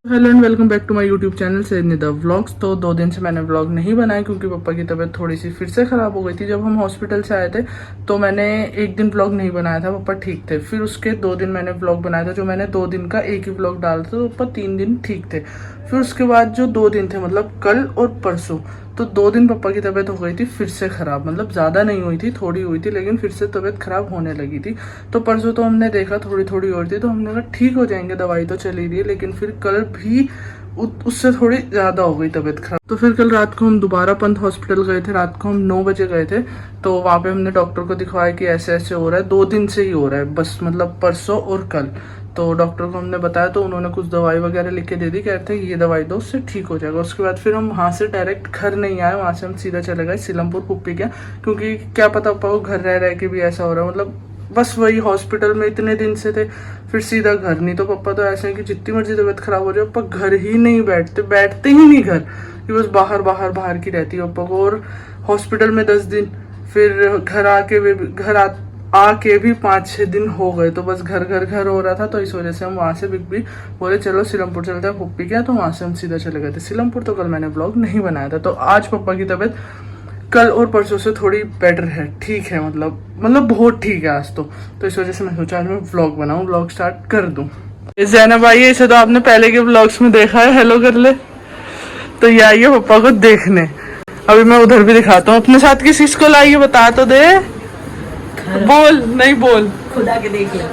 Hello and welcome back to my YouTube channel Syed vlogs. तो 2 दिन से मैंने व्लॉग नहीं बनाया क्योंकि पापा की तबीयत थोड़ी सी फिर से ख़राब हो गई थी। जब हम हॉस्पिटल से आए थे तो मैंने एक दिन व्लॉग नहीं बनाया था, पापा ठीक थे। फिर उसके 2 दिन मैंने व्लॉग बनाया था, जो मैंने 2 दिन का एक ही व्लॉग डाला था, तो पापा 3 दिन ठीक थे। फिर उसके बाद जो 2 दिन थे, मतलब कल और परसों, तो 2 दिन पापा की तबीयत हो गई थी फिर से ख़राब। मतलब ज़्यादा नहीं हुई थी, थोड़ी हुई थी, लेकिन फिर से तबीयत ख़राब होने लगी थी। तो परसों तो हमने देखा थोड़ी थोड़ी और थी, तो हमने कहा ठीक हो जाएंगे, दवाई तो चली रही है। लेकिन फिर कल भी उससे थोड़ी ज़्यादा हो गई तबीयत खराब। तो फिर कल रात को हम दोबारा पंत हॉस्पिटल गए थे। रात को हम 9 बजे गए थे। तो वहाँ पे हमने डॉक्टर को दिखवाया कि ऐसे ऐसे हो रहा है, 2 दिन से ही हो रहा है बस, मतलब परसों और कल। तो डॉक्टर को हमने बताया तो उन्होंने कुछ दवाई वगैरह लिख के दे दी, कहते हैं ये दवाई दो, उससे ठीक हो जाएगा। उसके बाद फिर हम वहाँ से डायरेक्ट घर नहीं आए, वहाँ से हम सीधा चले गए सीलमपुर पुप्पी के, क्योंकि क्या पता पापा को घर रह के भी ऐसा हो रहा है। मतलब बस वही हॉस्पिटल में इतने दिन से थे, फिर सीधा घर। नहीं तो पापा तो ऐसे हैं कि जितनी मर्जी तबीयत खराब हो जाए पापा घर ही नहीं बैठते ही नहीं घर, कि बस बाहर की रहती है पापा को। और हॉस्पिटल में 10 दिन, फिर घर आके भी 5-6 दिन हो गए। तो बस घर हो रहा था। तो इस वजह से हम वहाँ से भी बोले चलो सीलमपुर चलते हैं पुप्पी क्या, तो वहाँ से हम सीधा चले गए थे सीलमपुर। तो कल मैंने ब्लॉग नहीं बनाया था। तो आज पापा की तबीयत कल और परसों से थोड़ी बेटर है, ठीक है, मतलब बहुत ठीक है आज तो इस वजह से मैं सोचा आज मैं व्लॉग बनाऊं, व्लॉग स्टार्ट कर दूं। ज़ैनब आई है, इसे तो आपने पहले के व्लॉग्स में देखा है, हेलो कर ले। तो ये आई है पापा को देखने। अभी मैं उधर भी दिखाता हूँ। अपने साथ किस को लाई है बता तो दे, बोल नहीं बोल, खुदा के देख ले।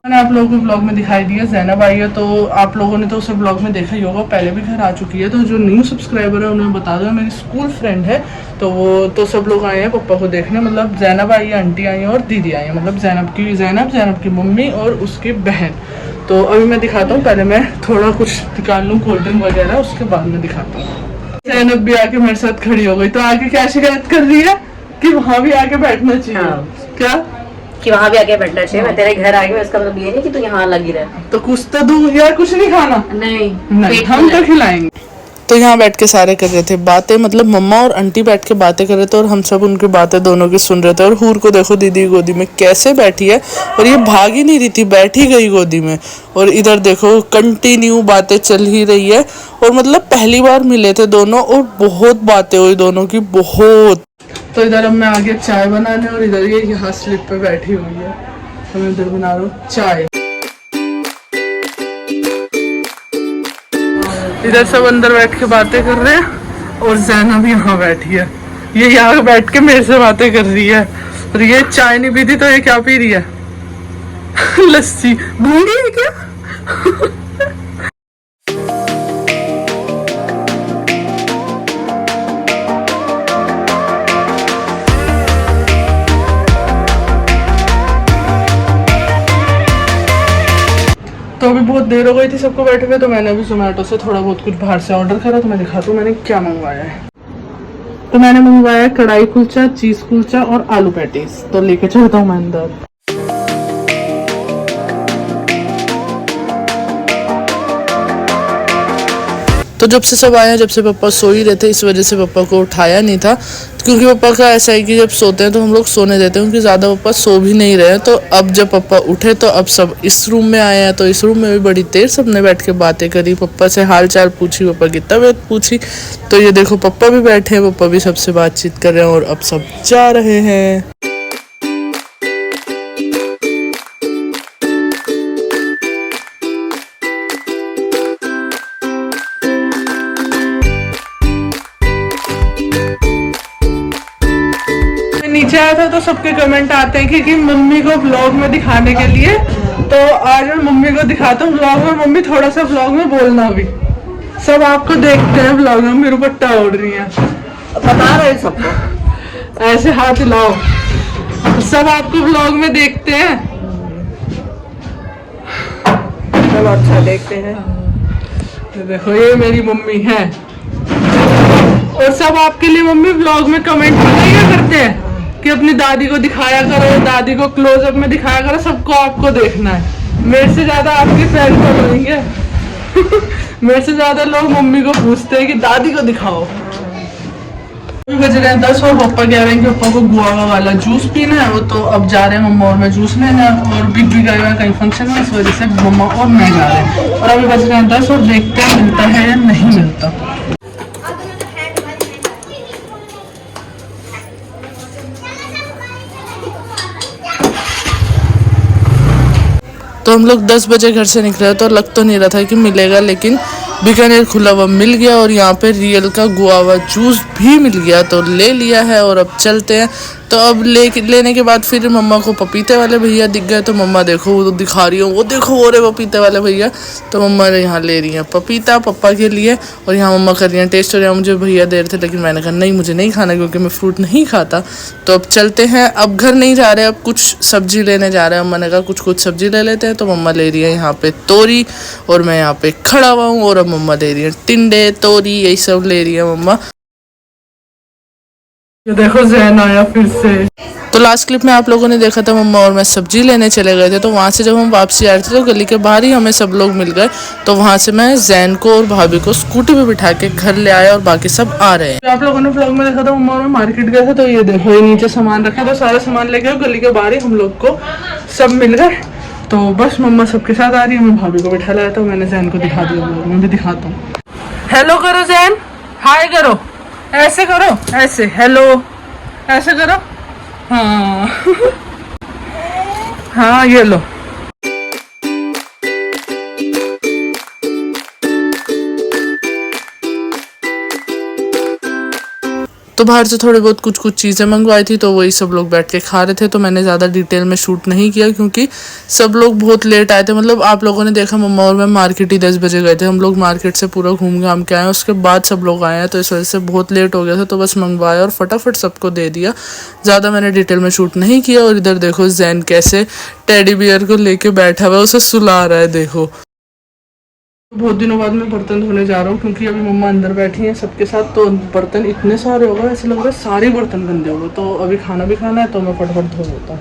मैंने आप लोगों को ब्लॉग में दिखाई दिया ज़ैनब आई है। तो आप लोगों ने तो उसे ब्लॉग में देखा ही होगा, पहले भी घर आ चुकी है। तो जो न्यू सब्सक्राइबर है उन्हें बता दो, मेरी स्कूल फ्रेंड है। तो वो तो सब लोग आए हैं पापा को देखने, मतलब ज़ैनब आई है, आंटी आई है और दीदी आई है, मतलब ज़ैनब की मम्मी और उसकी बहन। तो अभी मैं दिखाता हूँ, पहले मैं थोड़ा कुछ निकाल लूँ कोल्ड ड्रिंक वगैरह, उसके बाद में दिखाता हूँ। ज़ैनब भी आके मेरे साथ खड़ी हो गई। तो आगे क्या शिकायत कर रही है कि वहाँ भी आके बैठना चाहिए। हाँ। क्या कि वहाँ भी आके बैठना चाहिए। मैं तेरे घर आ गई, इसका मतलब ये नहीं कि तू यहाँ लगी रहे। तो कुछ तो दूं यार, कुछ नहीं खाना? नहीं हम तो खिलाएंगे। तो यहाँ बैठ के सारे कर रहे थे बातें, मतलब मम्मा और आंटी बैठ के बातें कर रहे थे और हम सब उनकी बातें दोनों की सुन रहे थे। और हूर को देखो दीदी गोदी में कैसे बैठी है, और ये भाग ही नहीं रही थी, बैठी गई गोदी में। और इधर देखो कंटिन्यू बातें चल ही रही है। और मतलब पहली बार मिले थे दोनों और बहुत बातें हुई दोनों की, बहुत। तो इधर अब मैं आगे चाय बनाने, और इधर ये यहाँ स्लिप पे बैठी हुई है, तो मैं इधर बना रहा हूँ चाय। इधर सब अंदर बैठ के बातें कर रहे हैं और ज़ैनब यहाँ बैठी है। ये यहाँ बैठ के मेरे से बातें कर रही है। और ये चाय नहीं पीती तो ये क्या पी रही है? लस्सी। बूंदी है क्या? तो अभी बहुत देर हो गई थी सबको बैठे हुए, तो मैंने अभी जोमेटो से थोड़ा बहुत कुछ बाहर से ऑर्डर करा। तो मैं दिखाता हूँ मैंने क्या मंगवाया है। तो मैंने मंगवाया कढ़ाई कुलचा, चीज कुलचा और आलू पैटीज। तो लेके चलता हूँ मैं अंदर। तो जब से सब आए हैं, जब से पापा सो ही रहे थे, इस वजह से पापा को उठाया नहीं था, क्योंकि पापा का ऐसा है कि जब सोते हैं तो हम लोग सोने देते हैं, क्योंकि ज़्यादा पापा सो भी नहीं रहे हैं। तो अब जब पापा उठे तो अब सब इस रूम में आए हैं। तो इस रूम में भी बड़ी देर सबने बैठ के बातें करी, पापा से हाल चाल पूछी, पापा की तबीयत पूछी। तो ये देखो पापा भी बैठे हैं, पापा भी सबसे बातचीत कर रहे हैं और अब सब जा रहे हैं। नीचे आया था तो सबके कमेंट आते हैं कि मम्मी को व्लॉग में दिखाने के लिए। तो आज मैं मम्मी को दिखाता हूँ व्लॉग में। मम्मी थोड़ा सा व्लॉग में बोलना भी, सब आपको देखते हैं व्लॉग में। मेरे दुपट्टा ओढ़ रही है, बता रहे सबको, ऐसे हाथ हिलाओ, सब आपको व्लॉग में देखते हैं। चलो अच्छा देखते हैं। देखो ये मेरी मम्मी है, और सब आपके लिए मम्मी व्लॉग में कमेंट करते हैं कि अपनी दादी को दिखाया करो, दादी को क्लोजअप में दिखाया करो, सबको आपको देखना है। मेरे से ज्यादा आपके फैन फॉलोइंग है। मेरे से ज्यादा लोग मम्मी को पूछते हैं कि दादी को दिखाओ। बज रहे हैं 10 और पापा कह रहे हैं कि पापा को गुआवा वाला जूस पीना है। वो तो अब जा रहे हैं मम्मा और मैं जूस लेने, और बिग भी गए हुए हैं कहीं फंक्शन में, इस वजह से मम्मा और मैं जा रहे हैं। और अभी बज रहे हैं 10 और देखते हैं मिलता है या नहीं मिलता। तो हम लोग 10 बजे घर से निकले तो लग तो नहीं रहा था कि मिलेगा, लेकिन बीकानेर खुला हुआ मिल गया और यहाँ पे रियल का गुआवा जूस भी मिल गया तो ले लिया है और अब चलते हैं। तो अब लेने के बाद फिर मम्मा को पपीते वाले भैया दिख गए, तो मम्मा देखो वो दिखा रही हूँ, वो देखो वो रे पपीते वाले भैया। तो मम्मा यहाँ ले रही हैं पपीता पप्पा के लिए, और यहाँ मम्मा कर रही हैं टेस्ट। और यहाँ मुझे भैया दे रहे थे, लेकिन मैंने कहा नहीं मुझे नहीं खाना क्योंकि मैं फ्रूट नहीं खाता। तो अब चलते हैं, अब घर नहीं जा रहे, अब कुछ सब्जी लेने जा रहे हैं। मम्मा ने कहा कुछ सब्जी ले लेते हैं, तो मम्मा ले रही है यहाँ पे तोरी, और मैं यहाँ पे खड़ा हुआ हूँ। और अब मम्मा ले रही है टिंडे तोरी, यही सब ले रही है मम्मा। ये देखो जैन आया फिर से। तो लास्ट क्लिप में आप लोगों ने देखा था मम्मा और मैं सब्जी लेने चले गए थे, तो वहाँ से जब हम वापसी आ रहे थे तो गली के बाहर ही हमें सब लोग मिल गए। तो वहाँ से मैं जैन को और भाभी को स्कूटी पे बिठा के घर ले आया और बाकी सब आ रहे हैं। आप लोगों ने व्लॉग में देखा था मम्मा और मैं मार्केट गए थे, तो ये देखो ये नीचे सामान रखा, तो सारा सामान लेके गली के बाहर ही हम लोग को सब मिल गए। तो बस मम्मा सबके साथ आ रही है, मैं भाभी को बिठा लाया था, मैंने जैन को दिखा दिया, मैं भी दिखाता हूँ। हेलो करो जैन, हाय करो, ऐसे करो, ऐसे हेलो, ऐसे करो, हाँ हाँ ये लो। तो बाहर से थोड़े बहुत कुछ चीज़ें मंगवाई थी, तो वही सब लोग बैठ के खा रहे थे। तो मैंने ज़्यादा डिटेल में शूट नहीं किया क्योंकि सब लोग बहुत लेट आए थे। मतलब आप लोगों ने देखा मम्मा और मैं मार्केट ही 10 बजे गए थे, हम लोग मार्केट से पूरा घूम घाम के आए, उसके बाद सब लोग आए हैं, तो इस वजह से बहुत लेट हो गया था। तो बस मंगवाया और फटाफट सबको दे दिया, ज़्यादा मैंने डिटेल में शूट नहीं किया। और इधर देखो जैन कैसे टेडी बियर को लेके बैठा हुआ है, उसे सुला रहा है देखो। बहुत दिनों बाद मैं बर्तन धोने जा रहा हूँ क्योंकि अभी मम्मा अंदर बैठी हैं सबके साथ, तो बर्तन इतने सारे हो गए, ऐसे लग रहा है सारे बर्तन गंदे हो गए। तो अभी खाना भी खाना है, तो मैं फटाफट धो देता हूँ।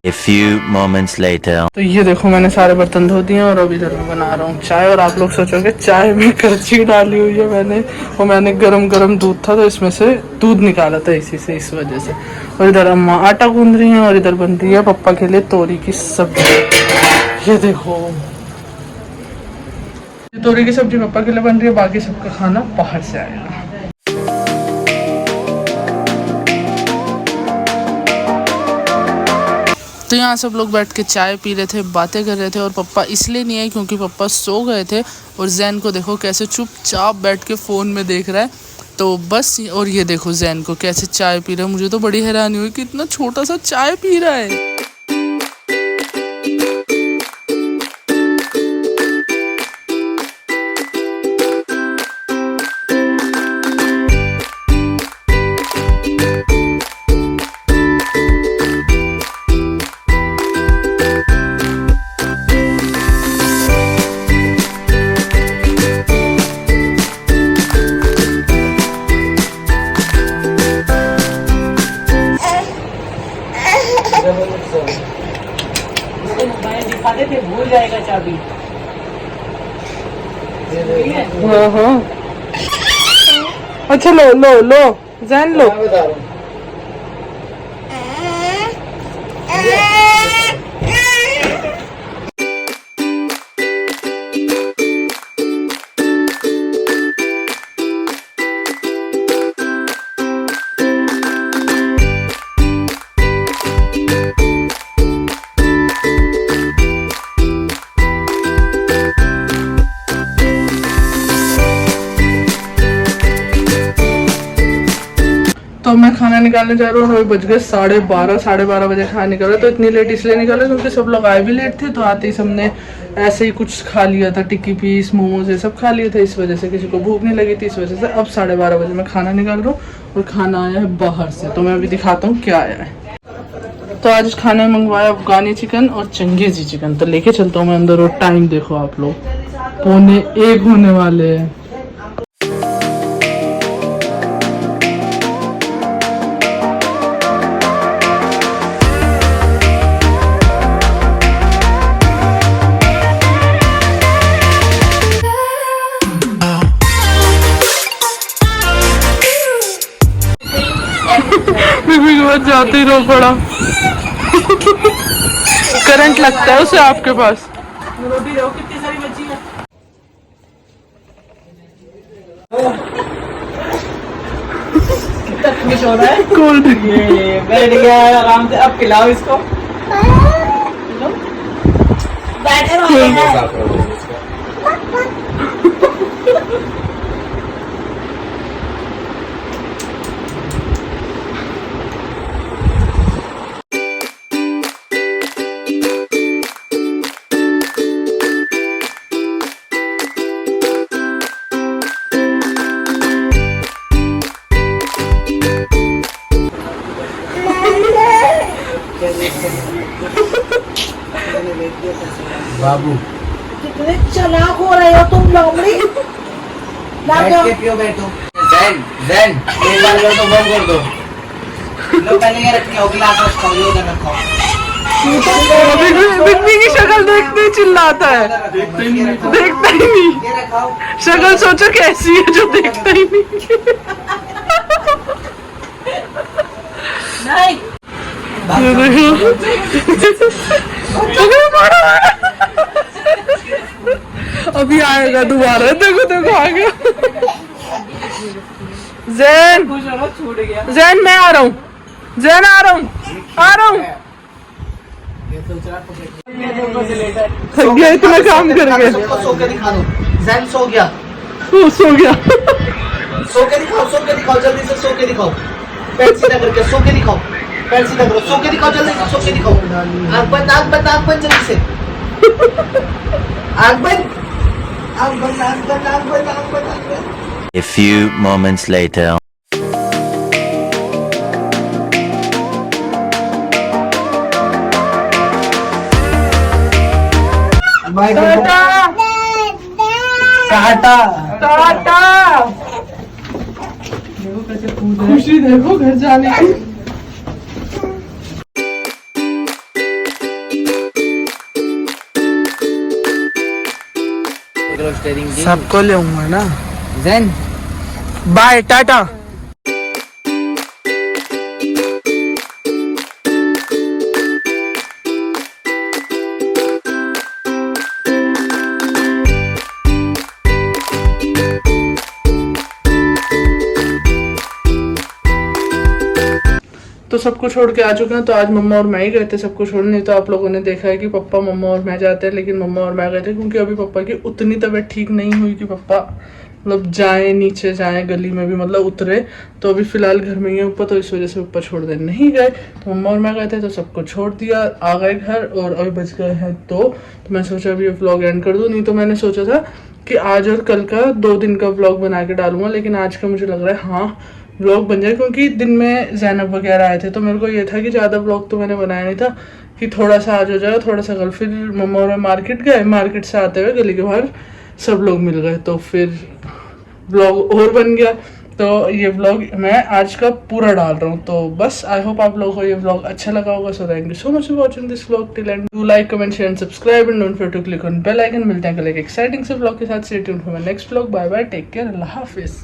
A few moments later. तो ये देखो मैंने सारे बर्तन धो दिए और अब इधर मैं बना रहा हूँ चाय। और आप लोग सोचोगे चाय में करछी डाली हुई है मैंने, और मैंने गरम दूध था तो इसमें से दूध निकाला था इसी से, इस वजह से। और इधर अम्मा आटा गूंद रही है और इधर बन रही है पप्पा के लिए तोरी की सब्जी। ये देखो तोरी की सब्जी पापा के लिए बन रही है, बाकी सबका खाना बाहर से आएगा। तो यहाँ सब लोग बैठ के चाय पी रहे थे, बातें कर रहे थे। और पापा इसलिए नहीं आए क्योंकि पापा सो गए थे। और जैन को देखो कैसे चुपचाप बैठ के फ़ोन में देख रहा है, तो बस। और ये देखो जैन को कैसे चाय पी रहा है, मुझे तो बड़ी हैरानी हुई कि इतना छोटा सा चाय पी रहा है। भूल जाएगा चाबी। हाँ हाँ अच्छा लो लो लो जैन लो। तो मैं खाना निकालने जा रहा हूँ, अभी बज गए 12:30, 12:30 बजे खाना निकाला। तो इतनी लेट इसलिए निकाला क्योंकि सब लोग आए भी लेट थे, तो आते ही सबने ऐसे ही कुछ खा लिया था, टिक्की पीस मोमोज ये सब खा लिए थे, इस वजह से किसी को भूख नहीं लगी थी, इस वजह से अब 12:30 बजे मैं खाना निकाल रहा हूँ। और खाना आया है बाहर से, तो मैं अभी दिखाता हूँ क्या आया है। तो आज खाने में मंगवाया अफगानी चिकन और चंगेजी चिकन, तो लेके चलता हूँ मैं अंदर। और टाइम देखो आप लोग, 12:45 होने वाले हैं। तक जाती रो पड़ा। करंट लगता है उसे आपके पास। रोटी रहो कितनी सारी बची है। कितना खुश हो रहा है। कोल्ड ड्रिंक ये बैठ गया आराम से, अब खिलाओ इसको। बैठे बाबू कितने चालाक हो रहे हो तुम लोमड़ी। बैठ के पियो बैठो। जैन जैन एक बार कर दो, बंद कर दो। लो पहले ये रखो, हो गिलास रखो, ये उधर रखो। बिग्गी की शक्ल देखते ही चिल्लाता है। देखता ही नहीं। ये रखो। शक्ल सोचो कैसी है जो देखता ही नहीं। नहीं अभी आएगा दोबारा। देखो देखो आ गया। जैन खुश हो रहा, छूट गया। जैन मैं आ रहा हूँ। जैन आ रहा हूँ, आ रहा हूँ। थक गया इतना काम करके। सबको सो के दिखा दो। जैन सो गया। सो गया। सो के दिखाओ जल्दी से, सो के दिखाओ। पैर सीधा करके सो के दिखाओ। पैर सीधा करो, सो के दिखाओ जल्दी से, सो के दिखाओ। आँख बंद, आँख बंद, आँख बंद जल्दी से। आँख बंद, आँख बंद, आँख बंद, आँख बंद, आँख बंद, आँख बंद। A few moments later. Tata Tata Tata. खुशी देखो घर जाने की। सबको ले आऊंगा ना। जैन बाय टाटा। तो सबको छोड़ के आ चुके हैं। तो आज मम्मा और मैं ही गए थे सबको छोड़ने। तो आप लोगों ने देखा है कि पापा मम्मा और मैं जाते हैं, लेकिन मम्मा और मैं गए थे क्योंकि अभी पापा की उतनी तबीयत ठीक नहीं हुई कि पापा मतलब जाएं नीचे जाएं गली में भी मतलब उतरे। तो अभी फिलहाल घर में ही है ऊपर, तो इस वजह से ऊपर छोड़ दे नहीं गए। तो मम्मा और मैं गए थे तो सबको छोड़ दिया, आ गए घर और अभी बज गए हैं तो मैं सोचा अभी ये व्लॉग एंड कर दूँ। नहीं तो मैंने सोचा था कि आज और कल का 2 दिन का व्लॉग बना के डालूंगा, लेकिन आज का मुझे लग रहा है हाँ व्लॉग बन जाए, क्योंकि दिन में जैनब वगैरह आए थे तो मेरे को ये था कि ज़्यादा व्लॉग तो मैंने बनाया नहीं था, कि थोड़ा सा आज हो जाएगा थोड़ा सा कल। फिर मम्मा और मैं मार्केट गए, मार्केट से आते हुए गली के बाहर सब लोग मिल गए तो फिर व्लॉग और बन गया। तो ये व्लॉग मैं आज का पूरा डाल रहा हूँ। तो बस आई होप आप लोगों को ये व्लॉग अच्छा लगा होगा। So thank you so much for watching this vlog till end. Do like comment share and subscribe and don't forget to click on bell icon. मिलते हैं कल एक एक्साइटिंग से व्लॉग के साथ। Stay tuned for my next vlog. Bye bye, take care, अल्लाह हाफिज।